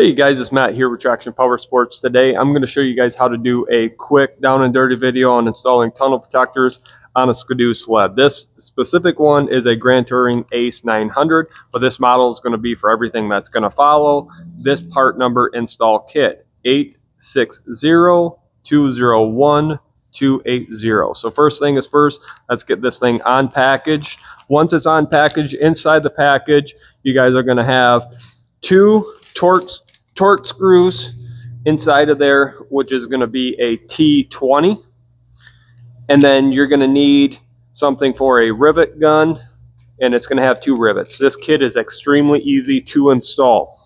Hey guys, it's Matt here with Traction Power Sports. Today I'm going to show you guys how to do a quick down and dirty video on installing tunnel protectors on a Skidoo sled. This specific one is a Grand Touring Ace 900, but this model is going to be for everything that's going to follow. This part number install kit 860201280. So first thing is first, let's get this thing unpackaged. Once it's unpackaged, inside the package, you guys are going to have two torque screws inside of there, which is going to be a T20, and then you're going to need something for a rivet gun, and it's going to have two rivets. This kit is extremely easy to install.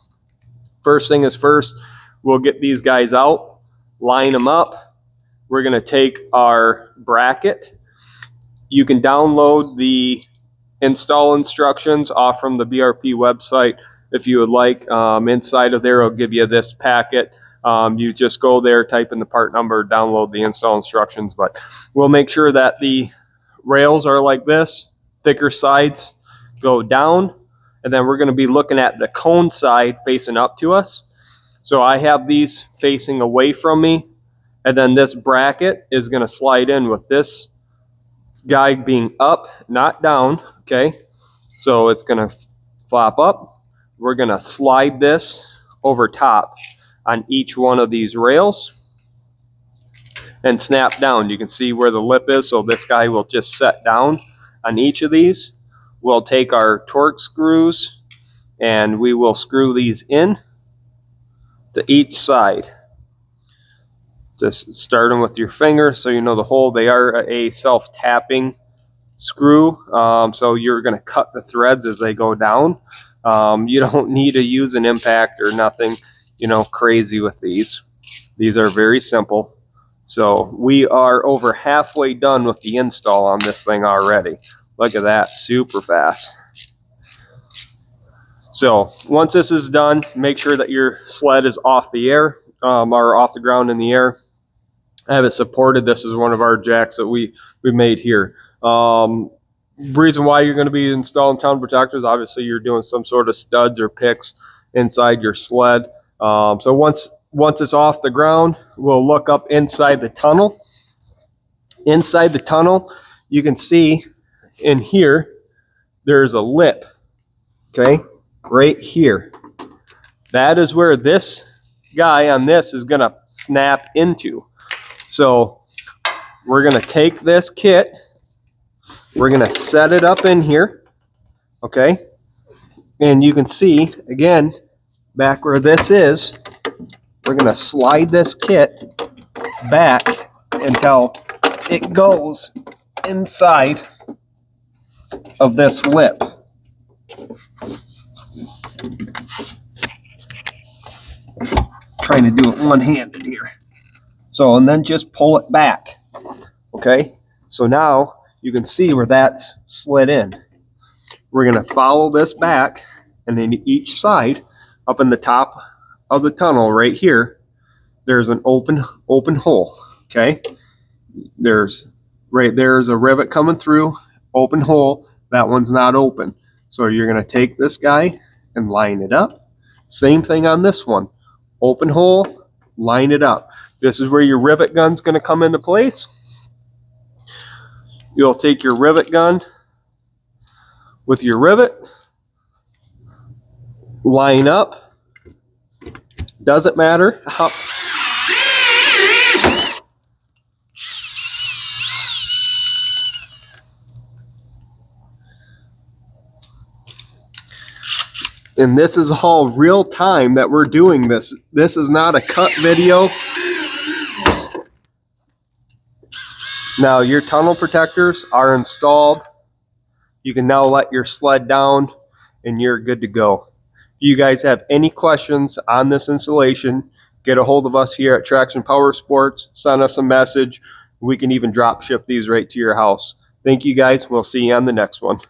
First thing is first, we'll get these guys out, line them up. We're going to take our bracket. You can download the install instructions off from the BRP website if you would like. Inside of there, it'll give you this packet. You just go there, type in the part number, download the install instructions. But we'll make sure that the rails are like this, thicker sides go down, and then we're going to be looking at the cone side facing up to us. So I have these facing away from me, and then this bracket is going to slide in with this guy being up, not down. Okay, so it's going to flop up. We're going to slide this over top on each one of these rails and snap down. You can see where the lip is, so this guy will just set down on each of these. We'll take our torque screws and we will screw these in to each side. Just start them with your finger so you know the hole. They are a self-tapping screw, so you're going to cut the threads as they go down. You don't need to use an impact or nothing, crazy with these. These are very simple. So we are over halfway done with the install on this thing already. Look at that, super fast. So once this is done, make sure that your sled is off the air, or off the ground in the air. I have it supported. This is one of our jacks that we made here. Reason why you're going to be installing tunnel protectors, obviously you're doing some sort of studs or picks inside your sled. So once it's off the ground, we'll look up inside the tunnel. Inside the tunnel, you can see in here, there's a lip, okay, right here. That is where this guy on this is going to snap into. So we're going to take this kit, we're going to set it up in here, okay? And you can see, again, back where this is, we're going to slide this kit back until it goes inside of this lip. Trying to do it one-handed here. So, and then just pull it back, okay? So now you can see where that's slid in. We're going to follow this back, and then each side, up in the top of the tunnel right here, there's an open hole, okay? There's a rivet coming through, open hole. That one's not open. So you're going to take this guy and line it up. Same thing on this one. Open hole, line it up. This is where your rivet gun's going to come into place. You'll take your rivet gun with your rivet, line up. Doesn't matter how. And this is all real time that we're doing this. This is not a cut video. Now your tunnel protectors are installed. You can now let your sled down and you're good to go. If you guys have any questions on this installation, get a hold of us here at Traction Power Sports. Send us a message. We can even drop ship these right to your house. Thank you guys. We'll see you on the next one.